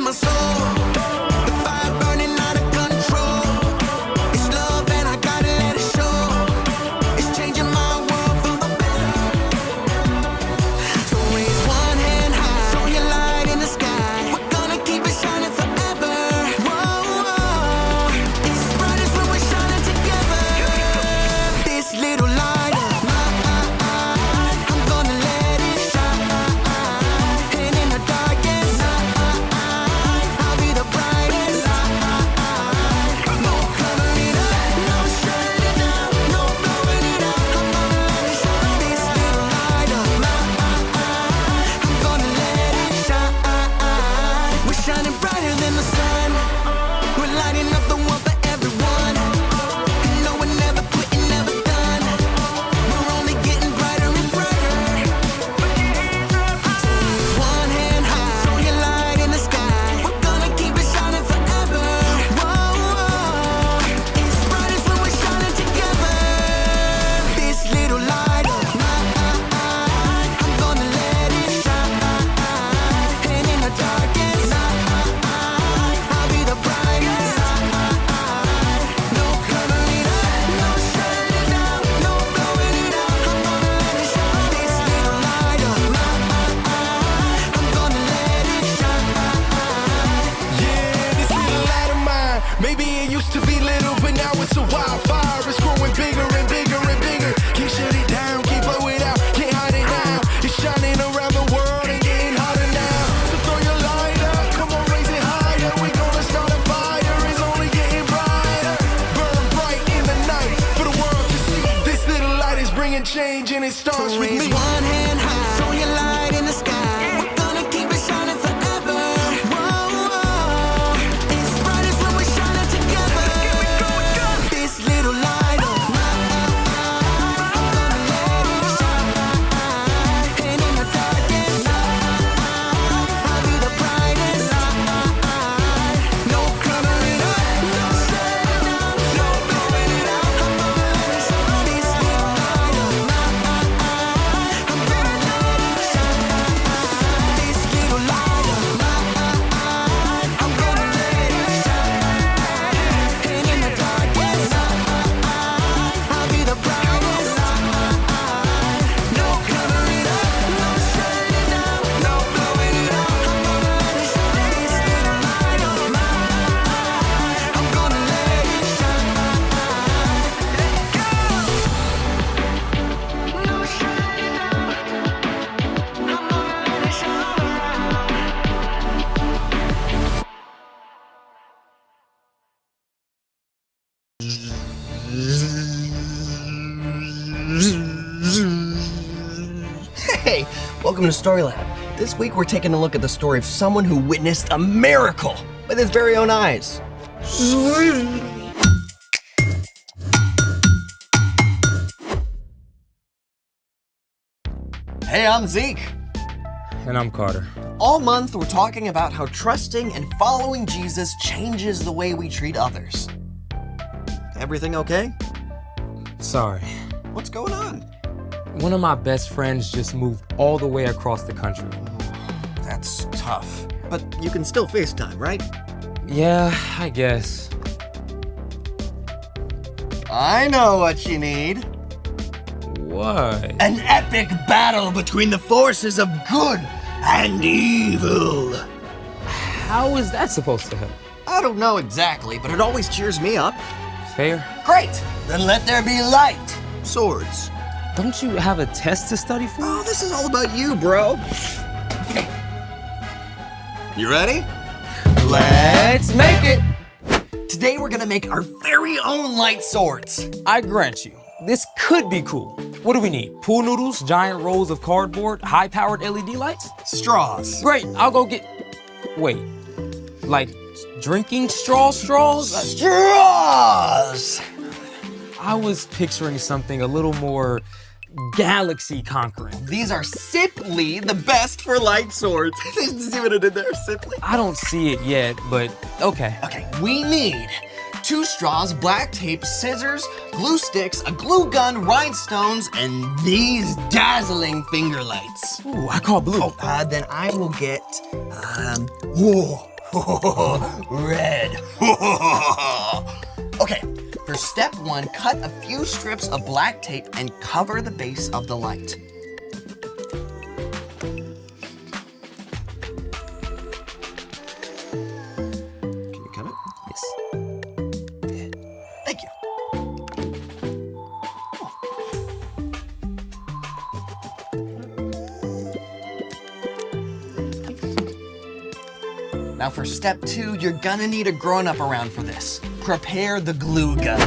my soul. The fire burning out of control. It's love and I gotta let it show. It's changing my world for the better. So raise one hand high, show your light in the sky. We're gonna keep it shining forever. Whoa, whoa. It's bright as when we're shining together. This little light of mine, I'm gonna let it shine. And in the darkest night, I'll be the brightest light. No covering up, no shutting it down, no blowing it out. I'm gonna let it shine. This little light of mine, I'm gonna let it shine. We're shining brighter than the sun. We're lighting up the world for everyone. And no, we're never quitting, never done. We're only getting brighter and brighter. So raise one hand high, show your light in the sky. We're gonna keep it shining forever. Whoa, whoa. It's bright as when we're shining together. This little light of mine, I'm gonna let it shine. And in the darkest night, I'll be the brightest light. No covering up, no shutting it down, no blowing it out. I'm gonna let it shine. This little light of mine, I'm gonna let it shine. Yeah, this little light of mine. Maybe it used to be little, but now it's a wildfire. It's growing bigger and bigger and bigger. Can't shut it down, can't blow it out, can't hide it now. It's shining around the world and getting hotter now. So throw your light up, come on, raise it higher. We gonna start a fire, it's only getting brighter. Burn bright in the night for the world to see. This little light is bringing change and it starts So with raise me. one hand high, show your light in the sky. We're gonna keep it shining forever. Whoa, whoa. It's bright as when we're shining together. This little light of mine, I'm gonna let it shine. And in the darkest night, I'll be the brightest light. No covering up, no shutting it down, no blowing it out. I'm gonna let it shine. This little light of mine, I'm gonna let it shine. This little light of mine, I'm gonna let it shine. And in the darkest night, I'll be the brightest light. No covering up, no shutting it down, no blowing it out. I'm gonna let it shine. This little light of mine, I'm gonna let it shine. No shutting it down, I'm gonna let it shine around. Hey, welcome to Storyland. This week we're taking a look at the story of someone who witnessed a miracle with his very own eyes. Hey, I'm Zeke. And I'm Carter. All month we're talking about how trusting and following Jesus changes the way we treat others. Everything okay? Sorry. What's going on? One of my best friends just moved all the way across the country. That's tough. But you can still FaceTime, right? Yeah, I guess. I know what you need. What? An epic battle between the forces of good and evil. How is that supposed to help? I don't know exactly, but it always cheers me up. Fair? Great! Then let there be light. Swords. Don't you have a test to study for? Oh, this is all about you, bro. You ready? Let's make it! Today we're gonna make our very own light swords. I grant you, this could be cool. What do we need? Pool noodles, giant rolls of cardboard, high-powered LED lights? Straws. Great, I'll go get... Wait, like drinking straws? Straws! I was picturing something a little more galaxy conquering. These are simply the best for light swords. See what I did there? Simply. I don't see it yet, but okay. Okay, we need 2 straws, black tape, scissors, glue sticks, a glue gun, rhinestones, and these dazzling finger lights. Ooh, I call blue. Then I will get, Red. Okay, for step 1, cut a few strips of black tape and cover the base of the light. Can you cut it? Yes. Thank you. Now for step 2, you're gonna need a grown-up around for this. Prepare the glue gun.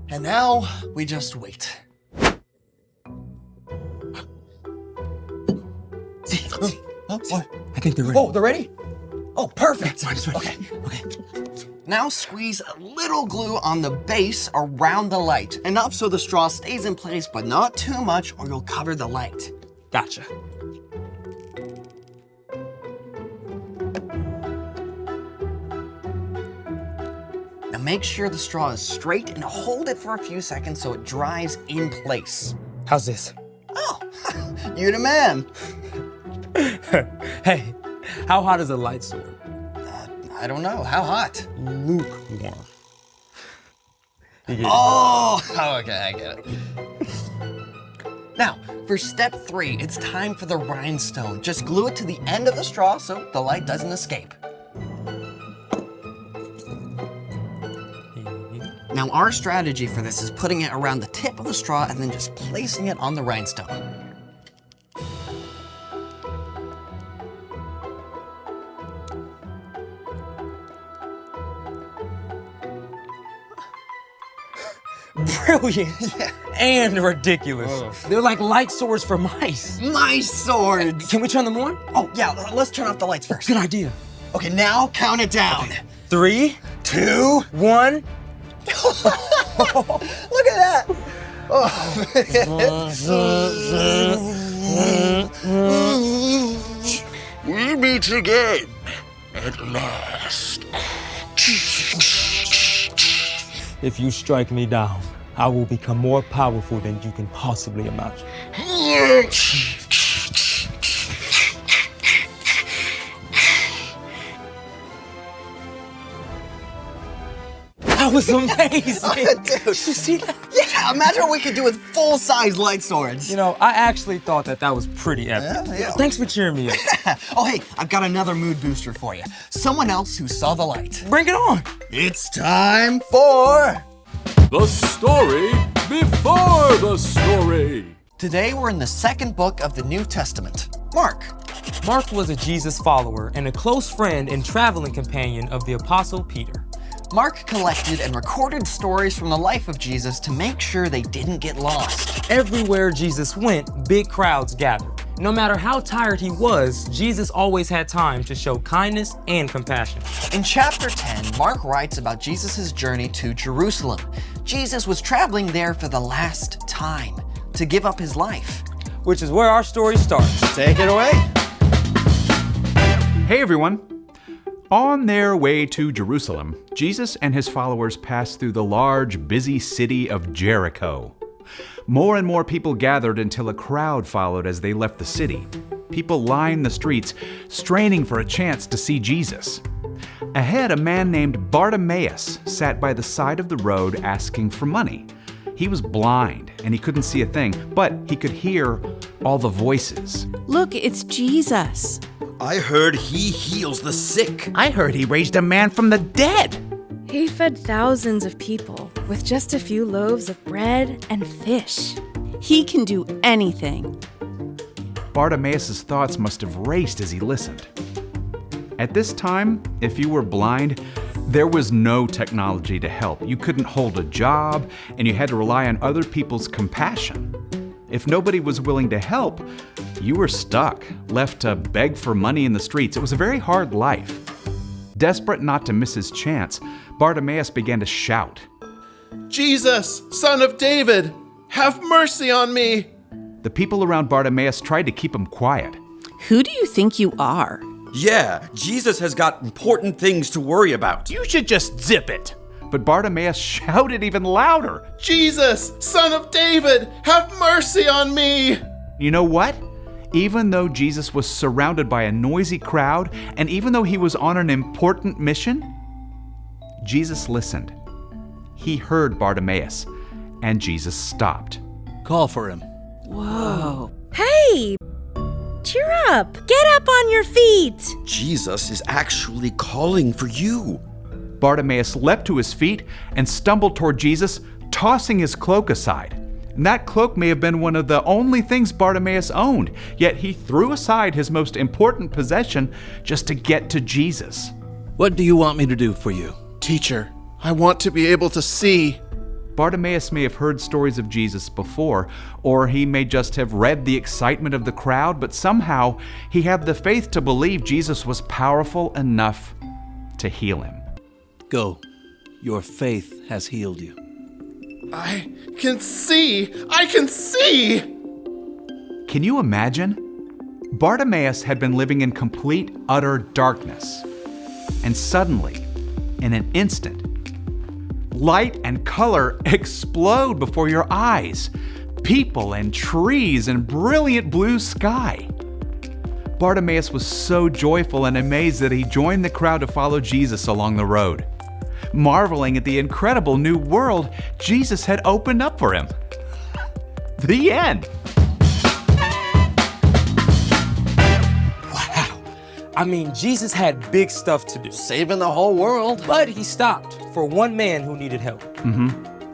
And now we just wait. See? Oh, what? I think they're ready. Oh, they're ready? Oh, perfect. Mine's ready. Okay. Now squeeze a little glue on the base around the light. Enough so the straw stays in place, but not too much or you'll cover the light. Gotcha. Now make sure the straw is straight and hold it for a few seconds so it dries in place. How's this? Oh, you're the man. Hey, how hot is a light sword? I don't know, how hot? Lukewarm. Oh, okay, I get it. Now, for step 3, it's time for the rhinestone. Just glue it to the end of the straw so the light doesn't escape. Now, our strategy for this is putting it around the tip of the straw and then just placing it on the rhinestone. Brilliant and ridiculous. They're like light swords for mice. Mice swords! Can we turn them on? Oh, yeah, let's turn off the lights first. Good idea. Okay, now count it down. 3, 2, 1. look at that! We meet again at last. If you strike me down, I will become more powerful than you can possibly imagine. That was amazing. Dude. You see that? Yeah, imagine what we could do with full-size light swords. You know, I actually thought that was pretty epic. Yeah. Thanks for cheering me up. Oh, hey, I've got another mood booster for you. Someone else who saw the light. Bring it on. It's time for... The story before the story. Today we're in the second book of the New Testament, Mark. Mark was a Jesus follower and a close friend and traveling companion of the Apostle Peter. Mark collected and recorded stories from the life of Jesus to make sure they didn't get lost. Everywhere Jesus went, big crowds gathered. No matter how tired he was, Jesus always had time to show kindness and compassion. In chapter 10, Mark writes about Jesus' journey to Jerusalem. Jesus was traveling there for the last time to give up his life. Which is where our story starts. Take it away. Hey everyone! On their way to Jerusalem, Jesus and his followers passed through the large, busy city of Jericho. More and more people gathered until a crowd followed as they left the city. People lined the streets, straining for a chance to see Jesus. Ahead, a man named Bartimaeus sat by the side of the road asking for money. He was blind and he couldn't see a thing, but he could hear all the voices. Look, it's Jesus. I heard he heals the sick. I heard he raised a man from the dead. He fed thousands of people with just a few loaves of bread and fish. He can do anything. Bartimaeus' thoughts must have raced as he listened. At this time, if you were blind, there was no technology to help. You couldn't hold a job, and you had to rely on other people's compassion. If nobody was willing to help, you were stuck, left to beg for money in the streets. It was a very hard life. Desperate not to miss his chance, Bartimaeus began to shout. Jesus, son of David, have mercy on me. The people around Bartimaeus tried to keep him quiet. Who do you think you are? Yeah, Jesus has got important things to worry about. You should just zip it. but Bartimaeus shouted even louder. Jesus, Son of David, have mercy on me! You know what? Even though Jesus was surrounded by a noisy crowd, and even though he was on an important mission, Jesus listened. He heard Bartimaeus, and Jesus stopped. Call for him. Whoa. Hey! Cheer up! Get up on your feet! Jesus is actually calling for you. Bartimaeus leapt to his feet and stumbled toward Jesus, tossing his cloak aside. And that cloak may have been one of the only things Bartimaeus owned, yet he threw aside his most important possession just to get to Jesus. What do you want me to do for you? Teacher, I want to be able to see. Bartimaeus may have heard stories of Jesus before, or he may just have read the excitement of the crowd, but somehow he had the faith to believe Jesus was powerful enough to heal him. Go. Your faith has healed you. I can see! I can see! Can you imagine? Bartimaeus had been living in complete, utter darkness. And suddenly, in an instant, light and color explode before your eyes. People and trees and brilliant blue sky. Bartimaeus was so joyful and amazed that he joined the crowd to follow Jesus along the road, marveling at the incredible new world Jesus had opened up for him. The end. I mean, Jesus had big stuff to do, Saving the whole world. but he stopped for one man who needed help.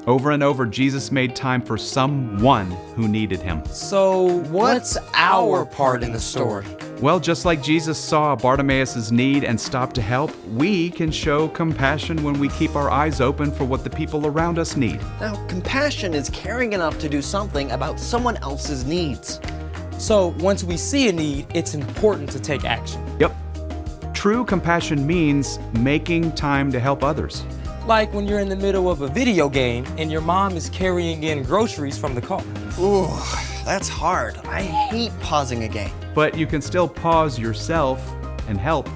Over and over, Jesus made time for someone who needed him. So What's our part in the story? Well, just like Jesus saw Bartimaeus' need and stopped to help, we can show compassion when we keep our eyes open for what the people around us need. Now, compassion is caring enough to do something about someone else's needs. So once we see a need, it's important to take action. Yep. True compassion means making time to help others. Like when you're in the middle of a video game and your mom is carrying in groceries from the car. Ooh, that's hard. I hate pausing a game. But you can still pause yourself and help.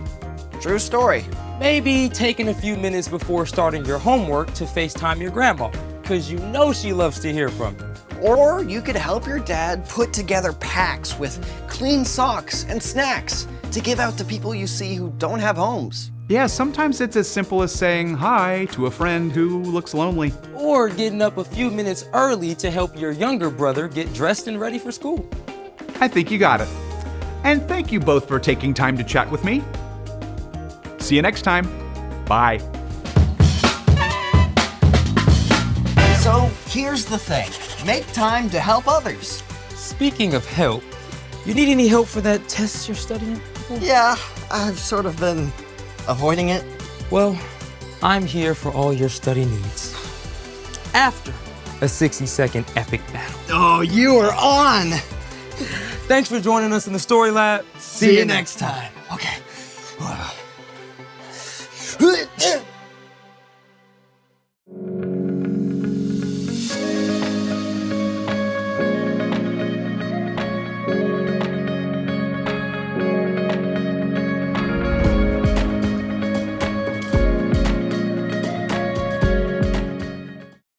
True story. Maybe taking a few minutes before starting your homework to FaceTime your grandma, because you know she loves to hear from you. Or you could help your dad put together packs with clean socks and snacks to give out to people you see who don't have homes. Yeah, sometimes it's as simple as saying hi to a friend who looks lonely. Or getting up a few minutes early to help your younger brother get dressed and ready for school. I think you got it. And thank you both for taking time to chat with me. See you next time. Bye. So here's the thing. Make time to help others. Speaking of help, you need any help for that test you're studying for? Yeah, I've sort of been avoiding it. Well, I'm here for all your study needs. After a 60-second epic battle. Oh, you are on! Thanks for joining us in the Story Lab. See you next time. Okay.